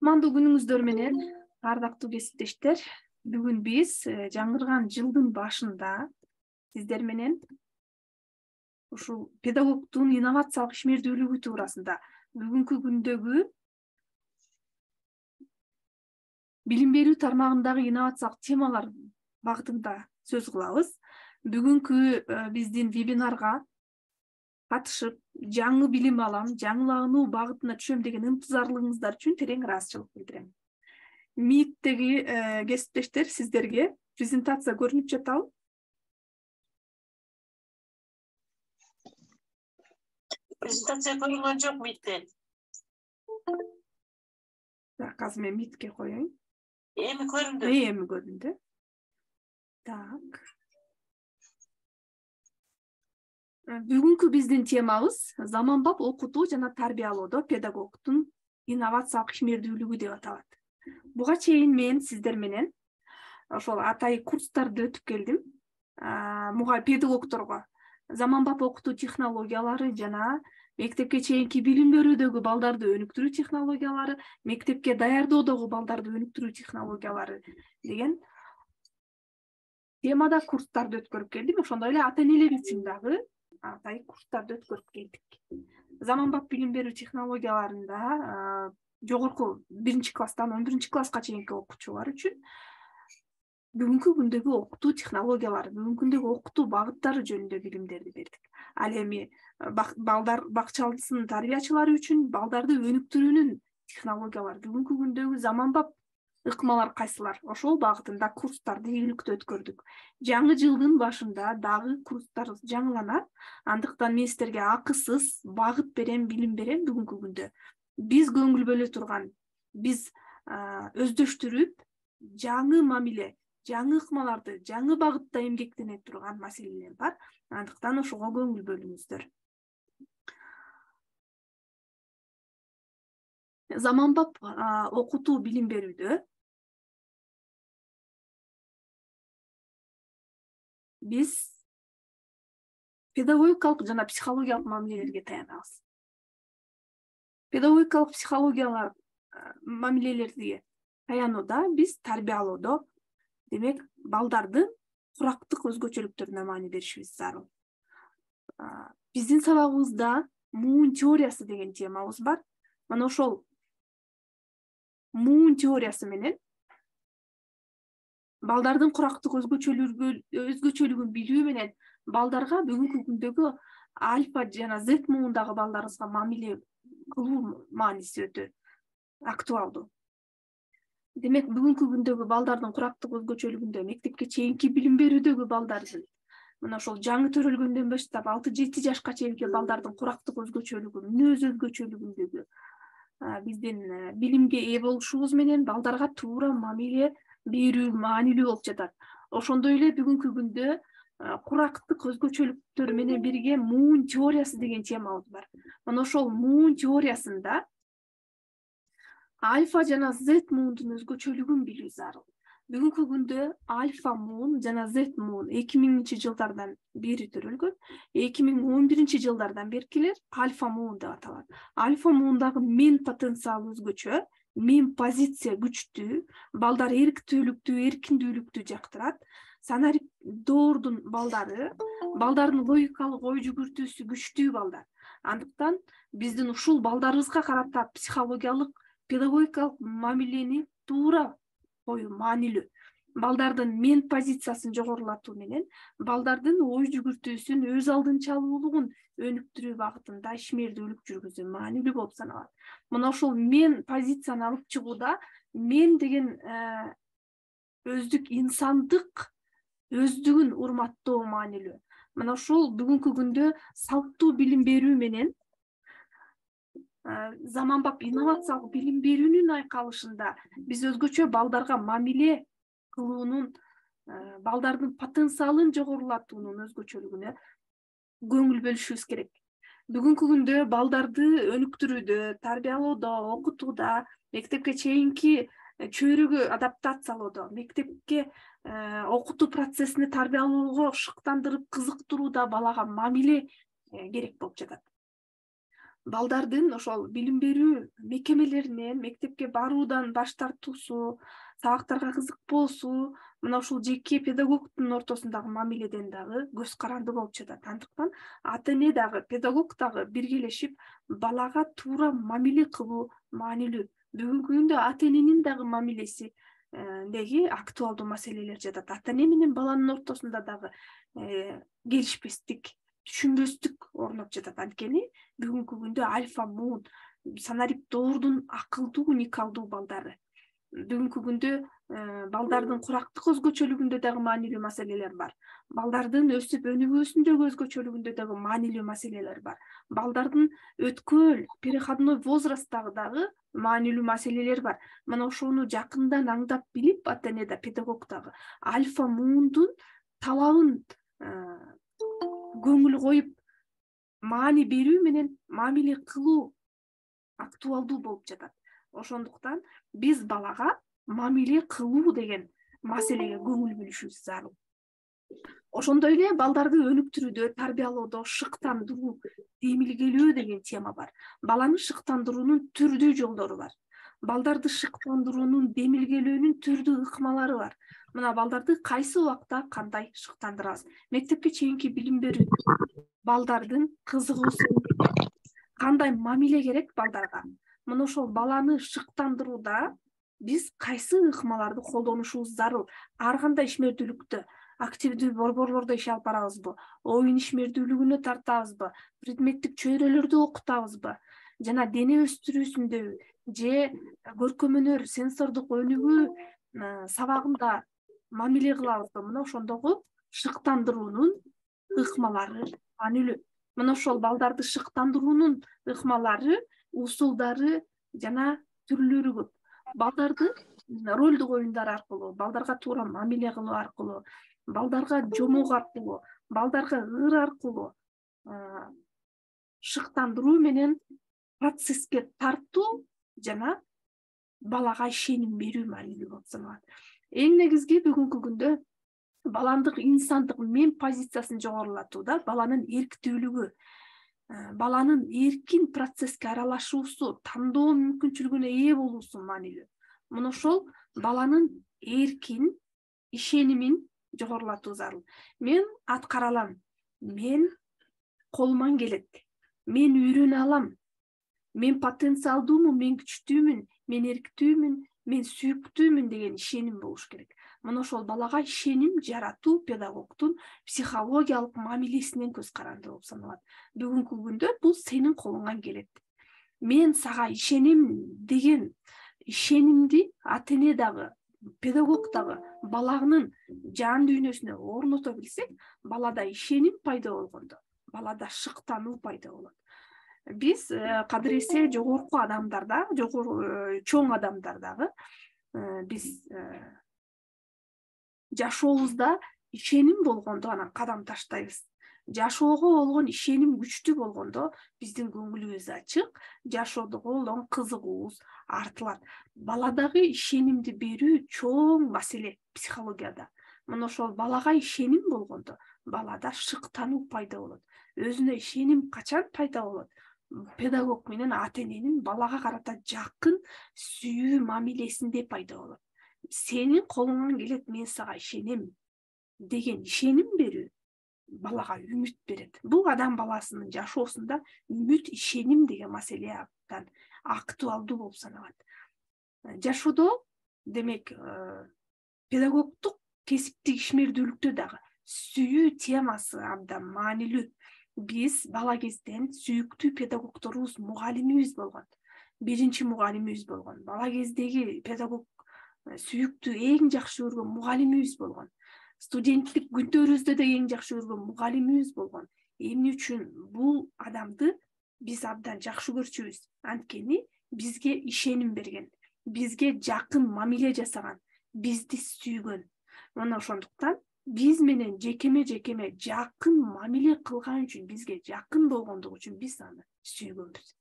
Кутмандуу күнүңүздөр менен, ардактуу кесиптештер. Бүгүн биз жаңырган жылдын башында сиздер менен ушул педагогдун инновациялык ишмердүүлүгү туурасында бүгүнкү күндөгү билим берүү тармагындагы инновациялык темалар багытында сөз кылабыз. Бүгүнкү биздин вебинарга катышып, жаңы билим алам, жаңылануу багытына түшөм деген ынтызарлыгыңыздар үчүн терең ыраазычылык билдирем. Мииттеги кесиптештер, сиздерге презентация көрүнүп жатабы? Презентация көрүнгөн жок Митте. Так, азыр мен Митке коеюн. Эми көрүндү. Эми көрүндү. Так. Бүгүнкү биздин темабыз заманбап окутуу жана тарбиялоодо педагогдун инновациялык ишмердүүлүгү деп аталат. Буга чейин мен сиздер менен ошол атайын курстарды өтүп келдим. Педагогдорго заманбап окутуу технологиялары жана мектепке чейинки билим берүүдөгү балдарды өнүктүрүү технологиялары, мектепке даярдоодогу балдарды өнүктүрүү технологиялары деген темада курстарды өткөрүп келдим. Ошондой эле ата энелер үчүн дагы атайын курстарды өткөрүп келдик. Заманбап билим берүү технологияларында жогорку 1-класстан 11 класска чейинки окуучулар үчүн бүгүнкү күндөгү окутуу технологиялары, бүгүнкү күндөгү окутуу багыттары жөнүндө билимдерди бердик. Ал эми балдар бакчалысын тарбиячылары үчүн балдарды өнүктүрүүнүн технологиялары, бүгүнкү күндөгү заманбап ыкмалар кайсылар, ошол багытында курстарды ийгиликтүү өткөрдүк. Жаңы жылдын башында дагы курстар жаңыланат. Андыктан мен сиздерге акысыз багыт берем, билим берем. Бүгүнкү күндө биз көңүл бөлө турган, биз өздөштүрүп, жаңы мамиле, жаңы ыкмаларды, жаңы багытта эмгектене турган маселелер бар. Андыктан ошого көңүл бөлүңүздөр. Заманбап окутуу билим берүүдө биз педагогикалык жана психологиялык мамилелерге таянабыз. Педагогикалык психологиялык мамилелерге таянууда биз тарбиялоодо, демек, балдардын курактык өзгөчөлүктөрүнө маани беришибиз зарыл. Биздин сабагыбызда муун теориясы деген темабыз бар. Мына ошол муун теориясы менен балдардын курактык өзгөчөлүгүн билүү менен балдарга бүгүнкү күндөгү альфа жана Z муундагы балдарыбызга мамиле кылуу мааниси өтө актуалдуу. Демек, бүгүнкү күндөгү балдардын курактык өзгөчөлүгүндө мектепке чейинки билим берүүдөгү балдардын мына ошол жаңы төрөлгөндөн баштап 6-7 жашка чейинки балдардын курактык өзгөчөлүгү, мүнөз өзгөчөлүгүндөгү биздин билимге ээ болушубуз менен балдарга туура мамиле берүү маанилүү болуп жатат. Ошондой эле бүгүнкү күндө курактык өзгөчөлүктөр менен бирге муун теориясы деген темабыз бар. Мына ошол муун теориясында альфа жана Z муундун өзгөчөлүгүн билүү зарыл. Бүгүнкү күндө альфа муун жана Z муун 2000-жылдардан бери төрөлгөн. 2011-жылдардан беркилер альфа муун деп аталат. Альфа муундагы мен потенциал өзгөчө, мен позиция күчтүү, балдар эрктүүлүктү, эркиндүүлүктү жактырат. Санарип доордун балдардын логикалык ой жүгүртүүсү күчтүү балдар. Андыктан биздин ушул балдарыбызга карата психологиялык, педагогикалык мамилени туура коюу маанилүү. Балдардын мен позициясын жогорулатуу менен балдардын ой жүгүртүүсүн, өз алдынчалуулугун өнүктүрүү багытында ишмердүүлүк жүргүзүү маанилүү болуп саналат. Мына ошол мен позицияны алып чыгууда мен деген өздүк инсандык өздүгүн урматтоо маанилүү. Мына ошол бүгүнкү күндө салттуу билим берүү менен заманбап инновациялык билим берүүнүн айкалышында биз өзгөчө балдарга мамиле кылуунун, балдардын потенциалын жогорулатуунун өзгөчөлүгүнө көңүл бөлүшүбүз керек. Бүгүнкү күндө балдарды өнүктүрүүдө, тарбиялоодо, окутууда, мектепке чейинки чөйрөгө адаптациялоодо, мектепке окутуу процессине тарбиялоого шыктандырып, кызыктырууда балага мамиле керек болуп жатат. балдардын ошол билим берүү мекемелеринен мектепке баруудан баш тартуусу, сабактарга кызыкпоосу мына ушул жеке педагогдун ортосундагы мамиледен дагы көз каранды болуп жатат. Андыктан ата эне дагы педагог дагы биргелешип балага туура мамиле кылуу маанилүү. Бүгүнкү күндө ата эненин дагы мамилеси деги актуалдуу маселелер жатат. Ата эне менен баланын ортосунда дагы келишпестик, түшүнбөстүк орноп жатат. Анткени бүгүнкү күндө альфа муун санарип доордун акылдуу уникалдуу балдары. Бүгүнкү күндө балдардын курактык өзгөчөлүгүндө дагы маанилүү маселелер бар. Балдардын өсүп өнүгүүсүндөгү өзгөчөлүгүндө дагы маанилүү маселелер бар. Балдардын өткөл, переходной возрасттагы дагы маанилүү маселелер бар. Мына ошону жакындан аңдап билип, ата эне да педагог дагы альфа муундун талабын көңүл коюп, маани берүү менен мамиле кылуу актуалдуу болуп жатат. Ошондуктан биз балага мамиле кылуу деген маселеге көңүл бөлүшүбүз зарыл. Ошондой эле балдарды өнүктүрүүдө, тарбиялоодо шыктандыруу, демилгелөө деген тема бар. Баланы шыктандыруунун түрдүү жолдору бар. Балдарды шыктандыруунун, демилгелөөнүн түрдүү ыкмалары бар. Мына балдарды кайсы убакта кандай шыктандырабыз? Мектепке чейинки билим берүү балдардын кызыгуусун, кандай мамиле керек балдарга? Мына ошол баланы шыктандырууда биз кайсы ыкмаларды колдонушубуз зарыл? Ар кандай ишмердүүлүктө, активдүү борборлордо иш алып барабызбы? Оюн ишмердүүлүгүнө тартабызбы? Предметтик чөйрөлөрдү окутабызбы? Жана дене өстүрүүсүндөбү же көркөм өнөр, сенсордук өнүгүү сабагында мамиле кылабызбы? Мына ошондогу шыктандыруунун ыкмалары маанилүү. Мына ошол балдарды шыктандыруунун ыкмалары, усулдары жана түрлөрү көп. Балдарды ролдук оюндар аркылуу, балдарга туура мамиле кылуу аркылуу, балдарга жомок аркылуу, балдарга ыр аркылуу шыктандыруу менен процесске тартуу жана балага ишеним берүү маанилүү болуп саналат. Эң негизги бүгүнкү күндө баландык инсандык мен позициясын жогорулатууда баланын эрктүүлүгү, баланын эркин процесске аралашуусу, тандоо мүмкүнчүлүгүнө ээ болуусу маанилүү. Мына ошол баланын эркин ишенимин жогорулатуу зарыл. Мен аткара алам, мен колуман келет, мен үйрөнө алам, мен потенциалдуумун, мен күчтүүмүн, мен эрктүүмүн, мен сүйүктүүмүн деген ишеним болуш керек. Мына ошол балага ишеним жаратуу педагогдун психологиялык мамилесинен көз каранды болуп саналат. Бүгүнкү күндө бул сенин колуңан келет. Мен сага ишенем деген ишенимди ата эне дагы, педагог дагы баланын жан дүйнөсүнө орното билсек, балада ишеним пайда болгондо, балада шыктануу пайда болот. Биз кадыресе жогорку адамдарда, чоң адамдардагы биз жашообузда ишеним болгондо анан кадам таштайбыз. Жашоого болгон ишеним күчтүү болгондо биздин көңүлүбүз ачык, жашоого болгон кызыгуубуз артылат. Баладагы ишенимди берүү чоң маселе психологияда. Мына ошол балага ишеним болгондо балада шыктануу пайда болот. Өзүнө ишеним качан пайда болот? Педагог менен ата эненин балага карата жакын сүйүү мамилесинде пайда болот. Сенин колуңан келет, мен сага ишенем деген ишеним берүү балага үмүт берет. Бул адам баласынын жашоосунда үмүт, ишеним деген маселе абдан актуалдуу болуп саналат. Жашоодо демек педагогдук кесиптик ишмердүүлүктө дагы сүйүү темасы абдан маанилүү. Биз бала кезден сүйүктүү педагогдорубуз мугалимибиз болгон. Биринчи мугалимибиз болгон. Бала кездеги педагог сүйүктүү, эң жакшы көргөн мугалимибиз болгон. Студенттик күндөрүбүздө да эң жакшы көргөн мугалимибиз болгон. Эмне үчүн бул адамды биз абдан жакшы көрчүбүз? Анткени бизге ишеним берген, бизге жакын мамиле жасаган, бизди сүйгөн. Мына ошондуктан биз менен жекеме жакын мамиле кылган үчүн, бизге жакын болгондугу үчүн биз аны сүйгөнбүз,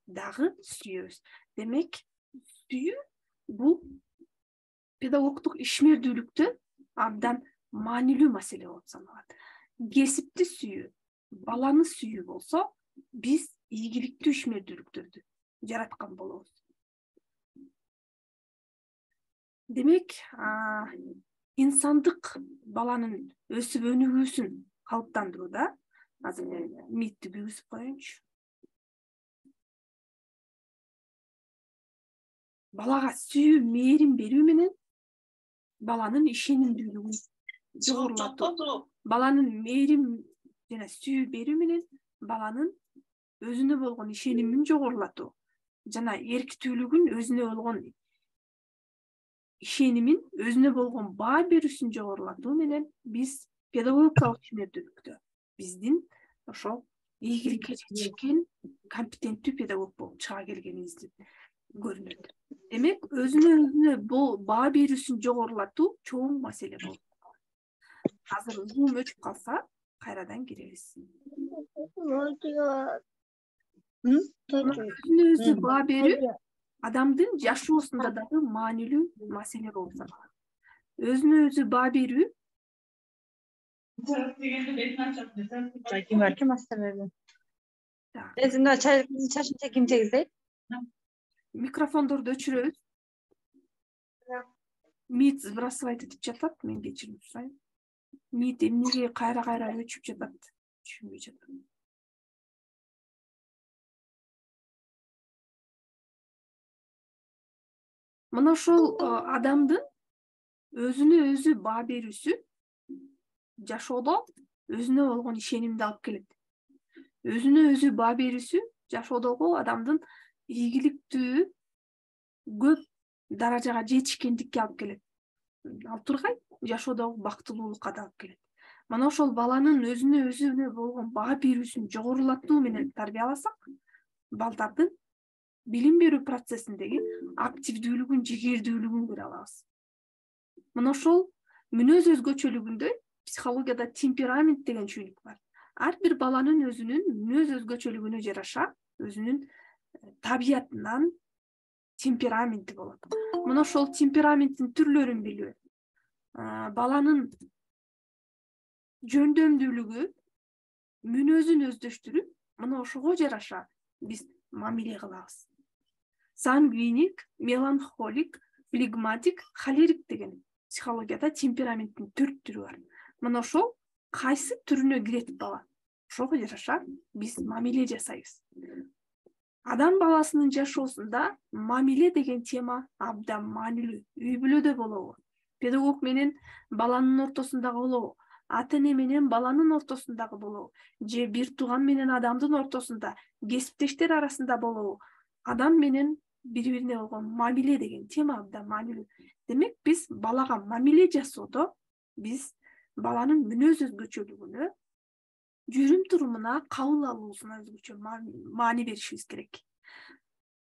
дагы сүйөбүз. Демек, сүйүү бул педагогдук ишмердүүлүктө абдан маанилүү маселе болуп саналат. Кесипти сүйүү, баланы сүйүү болсо, биз ийгиликтүү ишмердүүлүктөрдү жараткан болобуз. Демек, инсандык баланын өсүп өнүгүүсүн калыптандырууда азыр митти бүгүзүп коеюнчу. Балага сүйүү, мээрим берүү менен баланын ишенимдүүлүгүн жогорулатуу. Баланын мээрим жана сүйүү берүү менен баланын өзүнө болгон ишенимин жогорулатуу жана эрктүүлүгүн, өзүнө болгон ишенимин, өзүнө болгон баа берүүсүн жогорулатуу менен биз педагогикалык ишмердүүлүктө биздин ошол ийгиликке жетишкен компетенттүү педагог болуп чыга келгенибизди көрүнөт. Демек, өзүнө баа берүүсүн жогорулатуу чоң маселе болуп. Азыр Zoom өчүп калса, кайрадан киребиз. Өзүнө өзү баа берүү адамдын жашоосунда дагы маанилүү маселе болуп саналат. Өзүнө өзү баа берүү микрофондорду өчүрөбүз. Мит сбрасывать этип жатат, мен кечирим сурайм. Мит эмнеге кайра өчүп жатат, түшүнбөй жатам. Мына ошол адамдын өзүнө өзү баа берүүсү жашоодо өзүнө болгон ишенимди алып келет. Өзүнө өзү баа берүүсү жашоодогу адамдын ийгиликтүү көп даражага жетишкендикке алып келет. Алып тургай жашоодогу бактылуулукка да алып келет. Мына ошол баланын өзүнө болгон баа берүүсүн жогорулатуу менен тарбияласак, балдардын билим берүү процессиндеги активдүүлүгүн, жигердүүлүгүн көрө алабыз. Мына ошол мүнөз өзгөчөлүгүндө психологияда темперамент деген чүйлүк бар. Ар бир баланын өзүнүн мүнөз өзгөчөлүгүнө жараша, өзүнүн табиятынан темпераменти болот. Мына ошол темпераменттин түрлөрүн билүү, баланын жөндөмдүүлүгү, мүнөзүн өздөштүрүп, мына ошого жараша биз мамиле кылабыз. Сангвиник, меланхолик, флегматик, холерик деген психологияда темпераменттин 4 түрү бар. Мына ошол кайсы түрүнө кирет бала, ошого жараша биз мамиле жасайбыз. Адам баласынын жашоосунда мамиле деген тема абдан маанилүү. Үй бүлөдө болобу, педагог менен баланын ортосундагы болобу, ата-эне менен баланын ортосундагы болобу, же бир тууган менен адамдын ортосунда, кесиптештер арасында болобу, адам менен бири-бирине болгон мамиле деген тема абдан маанилүү. Демек, биз балага мамиле жасоодо биз баланын мүнөз өзгөчөлүгүнө, жүрүм турумуна, кабыл алуусуна өзгөчө маани беришибиз керек.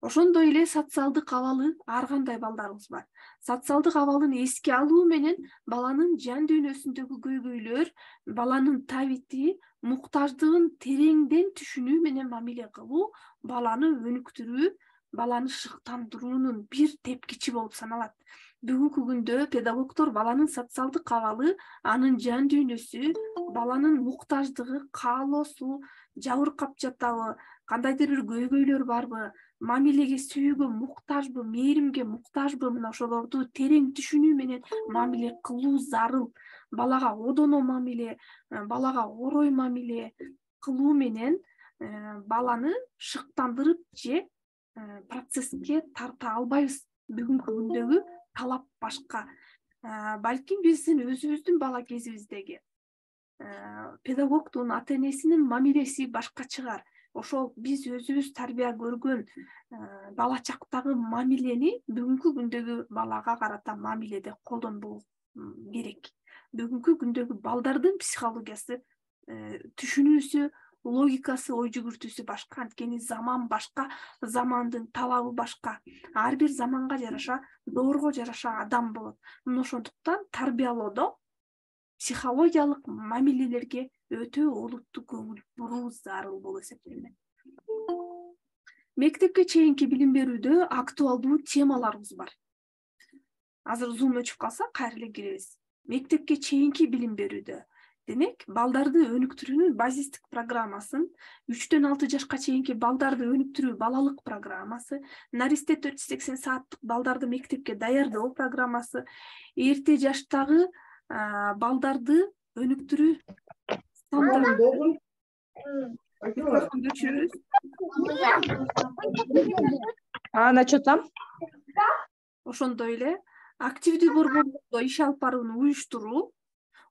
Ошондой эле социалдык абалы ар кандай балдарыбыз бар. Социалдык абалын эске алуу менен баланын жан дүйнөсүндөгү көйгөйлөр, баланын табити, муктаждыгын тереңден түшүнүү менен мамиле кылуу баланы өнүктүрүү, баланы шыктандыруунун бир тепкичи болуп саналат. Бүгүнкү күндө педагогдор баланын социалдык абалы, анын жан дүйнөсү, баланын муктаждыгы, каалоосу, жабыркап жатабы, кандайдыр бир көйгөйлөр барбы, мамилеге, сүйүүгө муктажбы, мээримге муктажбы, мына ошолорду терең түшүнүү менен мамиле кылуу зарыл. Балага одоно мамиле, балага орой мамиле кылуу менен баланы шыктандырып же процесске тарта албайбыз. Бүгүнкү күндөгү талап башка. Балким биздин өзүбүздүн бала кезибиздеги педагогдун, ата-энесинин мамилеси башка чыгар. Ошол биз өзүбүз тарбия көргөн бала чактагы мамилени бүгүнкү күндөгү балага карата мамиледе колдонбоо керек. Бүгүнкү күндөгү балдардын психологиясы, түшүнүүсү, логикасы, ой жүгүртүүсү башка. Анткени заман башка, замандын талабы башка. Ар бир заманга жараша, доорго жараша адам болот. Мына ошондуктан тарбиялоодо психологиялык мамилелерге өтө олуттуу көңүл буруу зарыл болуп эсептелинет. Мектепке чейинки билим берүүдө актуалдуу темаларыбыз бар. Азыр Zoom өчүп калса, кайра эле киребиз. Мектепке чейинки билим берүүдө Демек, балдарды өнүктүрүүнүн базистик программасын 3-төн 6 жашка чейинки балдарды өнүктүрүү балалык программасы, наристе 480 сааттык балдарды мектепке даярдоо программасы, эрте жаштагы балдарды өнүктүрүү стандарты өчүрөбүз. Начо там? Ошондой эле активдүү борборлордо иш алып барууну уюштуруу,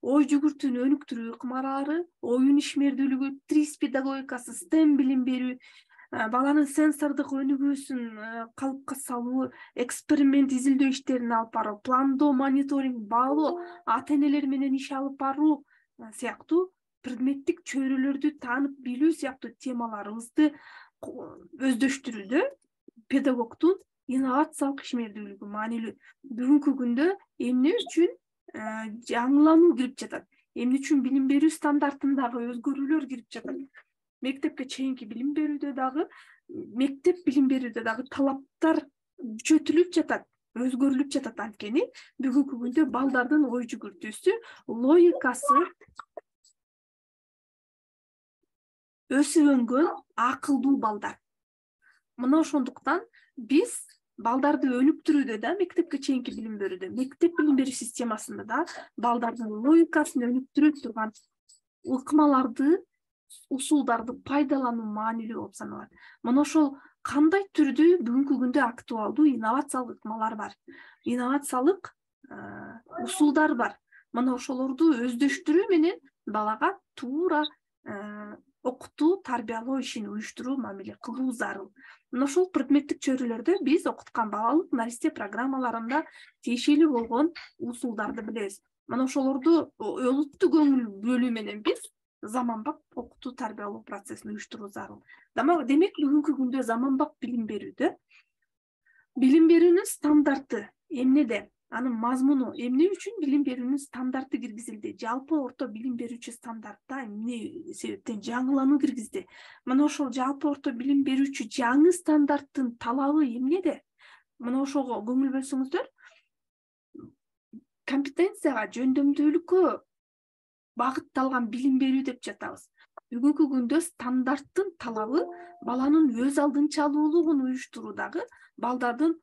ой жүгүртүүнү өнүктүрүү ыкмалары, оюн ишмердүүлүгү, ТРИС педагогикасы, STEM билим берүү, баланын сенсордук өнүгүүсүн калыпка салуу, эксперимент изилдөө иштерин алып баруу, пландоо, мониторинг, баалоо, ата энелер менен иш алып баруу сыяктуу предметтик чөйрөлөрдү таанып билүү сыяктуу темаларыбызды өздөштүрүүдө педагогдун инновациялык ишмердүүлүгү маанилүү. Бүгүнкү күндө эмне үчүн жаңылануу кирип жатат? Эмне үчүн билим берүү стандартындагы өзгөрүүлөр кирип жатат? Мектепке чейинки билим берүүдө дагы талаптар күчөтүлүп жатат, өзгөрүлүп жатат. Анткени бүгүнкү күндө балдардын ой жүгүртүүсү, логикасы өсүп өнгөн акылдуу балдар. Мына ошондуктан биз балдарды өнүктүрүүдө да, мектепке чейинки билим берүүдө, мектеп билим берүү системасында да балдардын логикасын өнүктүрө турган ыкмаларды, усулдарды пайдалануу маанилүү болуп саналат. Мына ошол кандай түрдүү бүгүнкү күндө актуалдуу инновациялык ыкмалар бар, инновациялык усулдар бар. Мына ошолорду өздөштүрүү менен балага туура окутуу, тарбиялоо ишин уюштуруу, мамиле кылуу зарыл. Мына ошол предметтик чөйрөлөрдө биз окуткан балалык наристе программаларында тиешелүү болгон усулдарды билебиз. Мына ошолорду олуттуу көңүл бөлүү менен биз заманбап окутуу, тарбиялоо процессин уюштуруу зарыл. Демек, бүгүнкү күндө заманбап билим берүүдө билим берүүнүн стандарты эмнеде? Анын мазмуну эмне үчүн билим берүүнүн стандарты киргизилди? Жалпы орто билим берүүчү стандартта эмне себептен жаңылануу киргизди? Мына ошол жалпы орто билим берүүчү жаңы стандарттын талабы эмнеде? Мына ошого көңүл бөлсөңүздөр, компетенцияга, жөндөмдүүлүккө багытталган билим берүү деп жатабыз. Бүгүнкү күндө стандарттын талабы баланын өз алдынчалуулугун уюштуруудагы балдардын